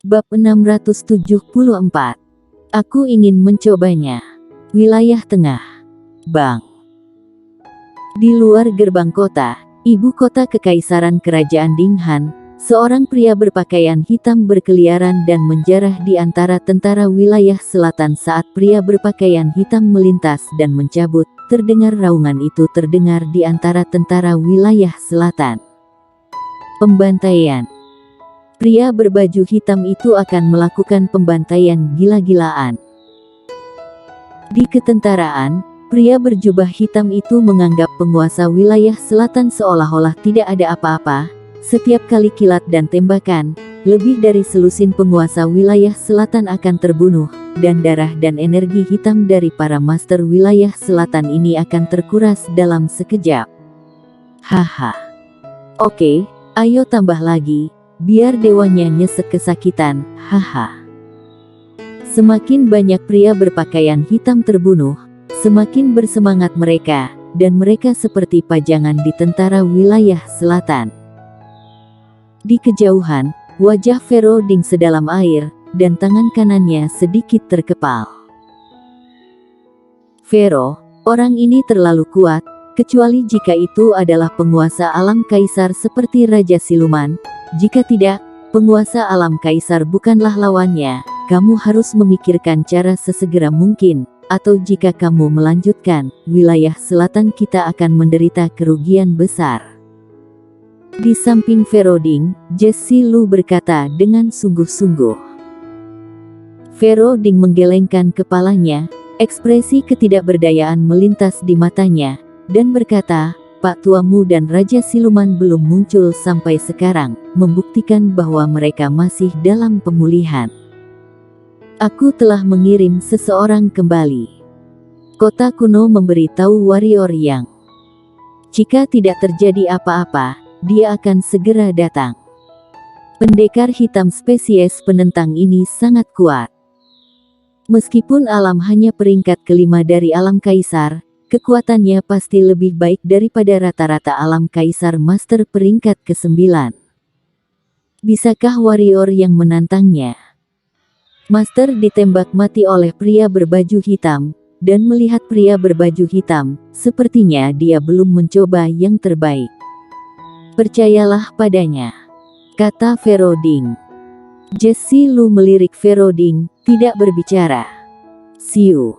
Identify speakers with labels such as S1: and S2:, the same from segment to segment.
S1: Bab 674. Aku ingin mencobanya. Wilayah Tengah. Bang. Di luar gerbang kota, ibu kota kekaisaran kerajaan Dinghan, seorang pria berpakaian hitam berkeliaran dan menjarah di antara tentara wilayah selatan saat pria berpakaian hitam melintas dan mencabut. Terdengar raungan itu terdengar di antara tentara wilayah selatan. Pembantaian. Pria berbaju hitam itu akan melakukan pembantaian gila-gilaan. Di ketentaraan, pria berjubah hitam itu menganggap penguasa wilayah selatan seolah-olah tidak ada apa-apa. Setiap kali kilat dan tembakan, lebih dari selusin penguasa wilayah selatan akan terbunuh, dan darah dan energi hitam dari para master wilayah selatan ini akan terkuras dalam sekejap. Haha. Oke, ayo tambah lagi. Biar dewanya nyesek kesakitan, haha. Semakin banyak pria berpakaian hitam terbunuh, semakin bersemangat mereka, dan mereka seperti pajangan di tentara wilayah selatan. Di kejauhan, wajah Fero Ding sedalam air, dan tangan kanannya sedikit terkepal. Fero, orang ini terlalu kuat, kecuali jika itu adalah penguasa alam kaisar seperti Raja Siluman. Jika tidak, penguasa alam kaisar bukanlah lawannya. Kamu harus memikirkan cara sesegera mungkin, atau jika kamu melanjutkan, wilayah selatan kita akan menderita kerugian besar. Di samping Fero Ding, Jesse Lu berkata dengan sungguh-sungguh. Fero Ding menggelengkan kepalanya, ekspresi ketidakberdayaan melintas di matanya, dan berkata, Pak tuamu dan Raja Siluman belum muncul sampai sekarang, membuktikan bahwa mereka masih dalam pemulihan. Aku telah mengirim seseorang kembali. Kota kuno memberi tahu warrior yang, jika tidak terjadi apa-apa, dia akan segera datang. Pendekar hitam spesies penentang ini sangat kuat. Meskipun alam hanya peringkat kelima dari alam kaisar, kekuatannya pasti lebih baik daripada rata-rata alam kaisar master peringkat ke-9. Bisakah warrior yang menantangnya? Master ditembak mati oleh pria berbaju hitam, dan melihat pria berbaju hitam, sepertinya dia belum mencoba yang terbaik. Percayalah padanya, kata Fero Ding. Jesse Lu melirik Fero Ding, tidak berbicara. Siu.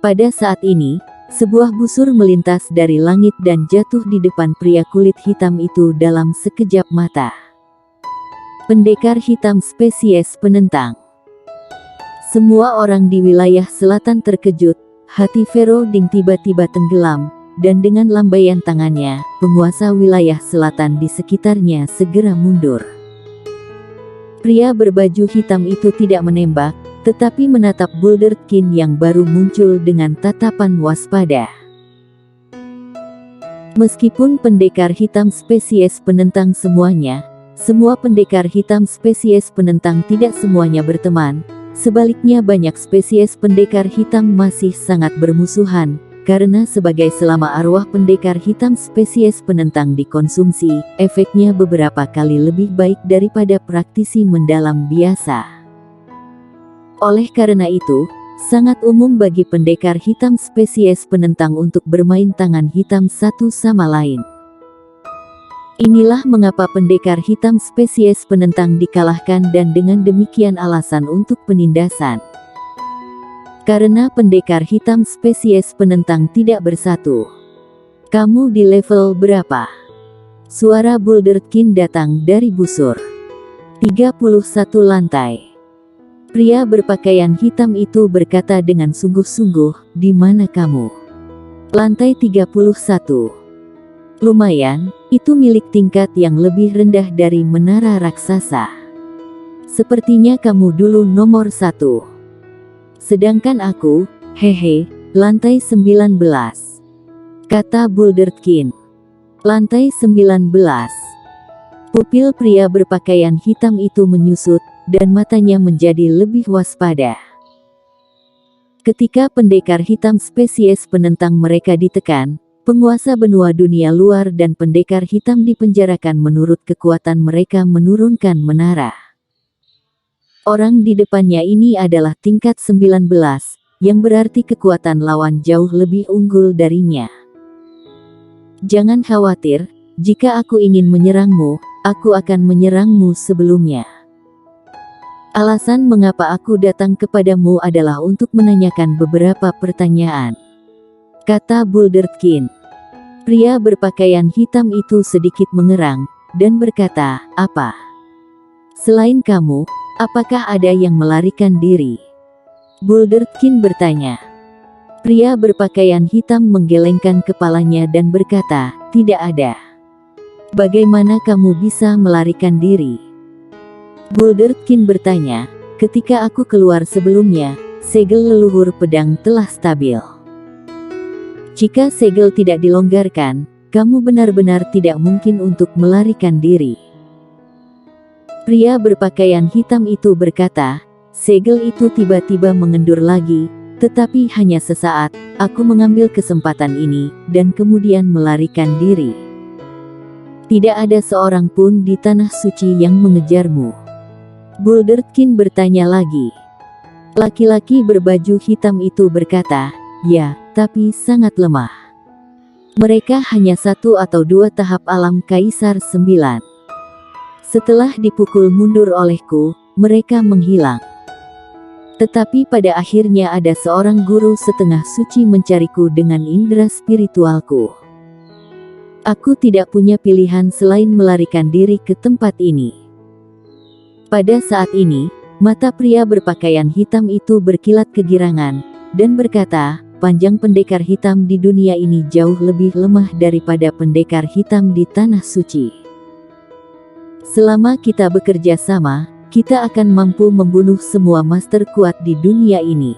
S1: Pada saat ini, sebuah busur melintas dari langit dan jatuh di depan pria kulit hitam itu dalam sekejap mata. Pendekar hitam spesies penentang. Semua orang di wilayah selatan terkejut, hati Fero Ding tiba-tiba tenggelam, dan dengan lambaian tangannya, penguasa wilayah selatan di sekitarnya segera mundur. Pria berbaju hitam itu tidak menembak, tetapi menatap Bulderkin yang baru muncul dengan tatapan waspada. Meskipun pendekar hitam spesies penentang semuanya, semua pendekar hitam spesies penentang tidak semuanya berteman. Sebaliknya banyak spesies pendekar hitam masih sangat bermusuhan, karena sebagai selama arwah pendekar hitam spesies penentang dikonsumsi, efeknya beberapa kali lebih baik daripada praktisi mendalam biasa. Oleh karena itu, sangat umum bagi pendekar hitam spesies penentang untuk bermain tangan hitam satu sama lain. Inilah mengapa pendekar hitam spesies penentang dikalahkan dan dengan demikian alasan untuk penindasan. Karena pendekar hitam spesies penentang tidak bersatu. Kamu di level berapa? Suara Bulderkin datang dari busur. 31 lantai. Pria berpakaian hitam itu berkata dengan sungguh-sungguh, di mana kamu? Lantai 31. Lumayan, itu milik tingkat yang lebih rendah dari menara raksasa. Sepertinya kamu dulu nomor 1. Sedangkan aku, hehe, lantai 19. Kata Bulderkin. Lantai 19. Pupil pria berpakaian hitam itu menyusut, dan matanya menjadi lebih waspada. Ketika pendekar hitam spesies penentang mereka ditekan, penguasa benua dunia luar dan pendekar hitam dipenjarakan menurut kekuatan mereka menurunkan menara. Orang di depannya ini adalah tingkat 19, yang berarti kekuatan lawan jauh lebih unggul darinya. Jangan khawatir, jika aku ingin menyerangmu, aku akan menyerangmu sebelumnya. Alasan mengapa aku datang kepadamu adalah untuk menanyakan beberapa pertanyaan, kata Bulderkin. Pria berpakaian hitam itu sedikit mengerang, dan berkata, apa? Selain kamu, apakah ada yang melarikan diri? Bulderkin bertanya. Pria berpakaian hitam menggelengkan kepalanya dan berkata, tidak ada. Bagaimana kamu bisa melarikan diri? Bulderkin bertanya, ketika aku keluar sebelumnya, segel leluhur pedang telah stabil. Jika segel tidak dilonggarkan, kamu benar-benar tidak mungkin untuk melarikan diri. Pria berpakaian hitam itu berkata, segel itu tiba-tiba mengendur lagi, tetapi hanya sesaat, aku mengambil kesempatan ini, dan kemudian melarikan diri. Tidak ada seorang pun di tanah suci yang mengejarmu. Bulderkin bertanya lagi. Laki-laki berbaju hitam itu berkata, ya, tapi sangat lemah. Mereka hanya 1 atau 2 tahap alam Kaisar 9. Setelah dipukul mundur olehku, mereka menghilang. Tetapi pada akhirnya ada seorang guru setengah suci mencariku dengan indera spiritualku. Aku tidak punya pilihan selain melarikan diri ke tempat ini. Pada saat ini, mata pria berpakaian hitam itu berkilat kegirangan, dan berkata, panjang pendekar hitam di dunia ini jauh lebih lemah daripada pendekar hitam di tanah suci. Selama kita bekerja sama, kita akan mampu membunuh semua master kuat di dunia ini.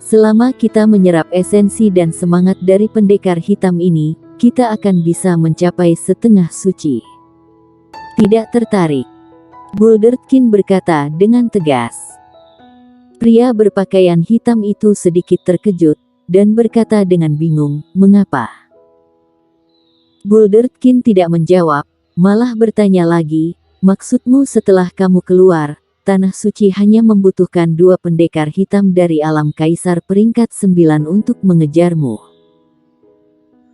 S1: Selama kita menyerap esensi dan semangat dari pendekar hitam ini, kita akan bisa mencapai setengah suci. Tidak tertarik, Bulderkin berkata dengan tegas. Pria berpakaian hitam itu sedikit terkejut, dan berkata dengan bingung, mengapa? Bulderkin tidak menjawab, malah bertanya lagi, maksudmu setelah kamu keluar, tanah suci hanya membutuhkan 2 pendekar hitam dari alam Kaisar peringkat 9 untuk mengejarmu.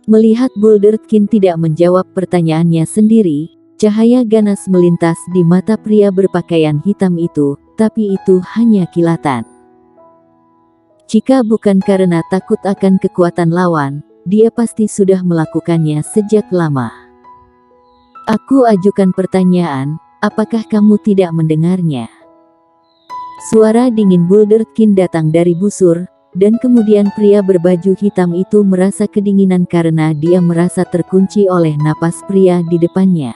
S1: Melihat Bulderkin tidak menjawab pertanyaannya sendiri, cahaya ganas melintas di mata pria berpakaian hitam itu, tapi itu hanya kilatan. Jika bukan karena takut akan kekuatan lawan, dia pasti sudah melakukannya sejak lama. Aku ajukan pertanyaan, apakah kamu tidak mendengarnya? Suara dingin Bulderkin datang dari busur, dan kemudian pria berbaju hitam itu merasa kedinginan karena dia merasa terkunci oleh napas pria di depannya.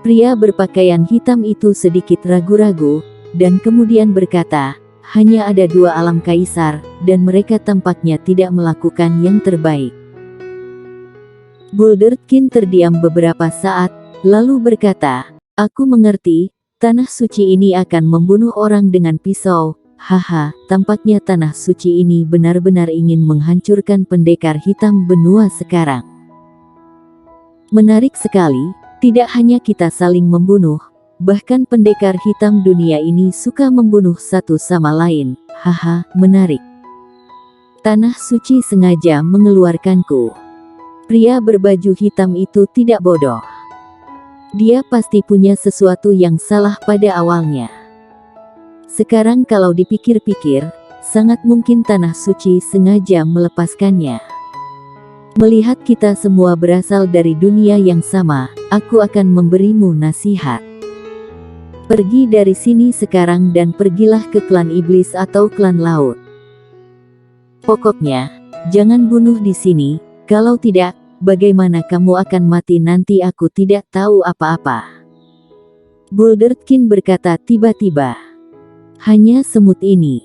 S1: Pria berpakaian hitam itu sedikit ragu-ragu, dan kemudian berkata, hanya ada 2 alam Kaisar, dan mereka tampaknya tidak melakukan yang terbaik. Bulderkin terdiam beberapa saat, lalu berkata, aku mengerti, tanah suci ini akan membunuh orang dengan pisau, haha, tampaknya tanah suci ini benar-benar ingin menghancurkan pendekar hitam benua sekarang. Menarik sekali, tidak hanya kita saling membunuh, bahkan pendekar hitam dunia ini suka membunuh satu sama lain, haha, menarik. Tanah suci sengaja mengeluarkanku. Pria berbaju hitam itu tidak bodoh. Dia pasti punya sesuatu yang salah pada awalnya. Sekarang kalau dipikir-pikir, sangat mungkin tanah suci sengaja melepaskannya. Melihat kita semua berasal dari dunia yang sama, aku akan memberimu nasihat. Pergi dari sini sekarang dan pergilah ke klan iblis atau klan laut. Pokoknya, jangan bunuh di sini, kalau tidak, bagaimana kamu akan mati nanti aku tidak tahu apa-apa. Bulderkin berkata tiba-tiba. Hanya semut ini.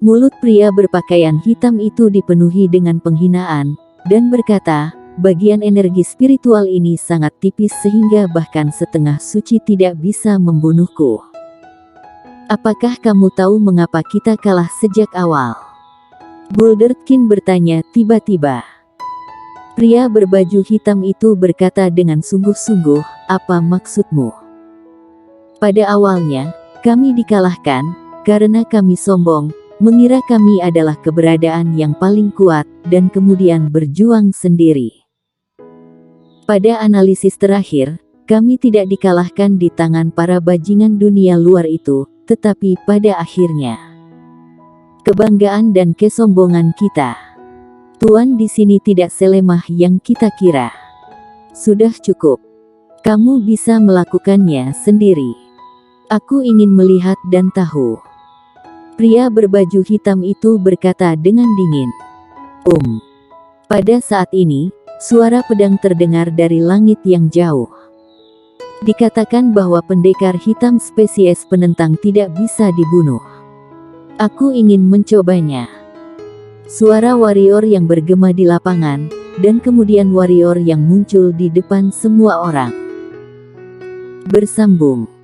S1: Mulut pria berpakaian hitam itu dipenuhi dengan penghinaan, dan berkata, bagian energi spiritual ini sangat tipis sehingga bahkan setengah suci tidak bisa membunuhku. Apakah kamu tahu mengapa kita kalah sejak awal? Bulderkin bertanya tiba-tiba. Pria berbaju hitam itu berkata dengan sungguh-sungguh, apa maksudmu? Pada awalnya, kami dikalahkan, karena kami sombong, mengira kami adalah keberadaan yang paling kuat, dan kemudian berjuang sendiri. Pada analisis terakhir, kami tidak dikalahkan di tangan para bajingan dunia luar itu, tetapi pada akhirnya, kebanggaan dan kesombongan kita. Tuan di sini tidak selemah yang kita kira. Sudah cukup. Kamu bisa melakukannya sendiri. Aku ingin melihat dan tahu. Pria berbaju hitam itu berkata dengan dingin. Pada saat ini, suara pedang terdengar dari langit yang jauh. Dikatakan bahwa pendekar hitam spesies penentang tidak bisa dibunuh. Aku ingin mencobanya. Suara warrior yang bergema di lapangan, dan kemudian warrior yang muncul di depan semua orang. Bersambung.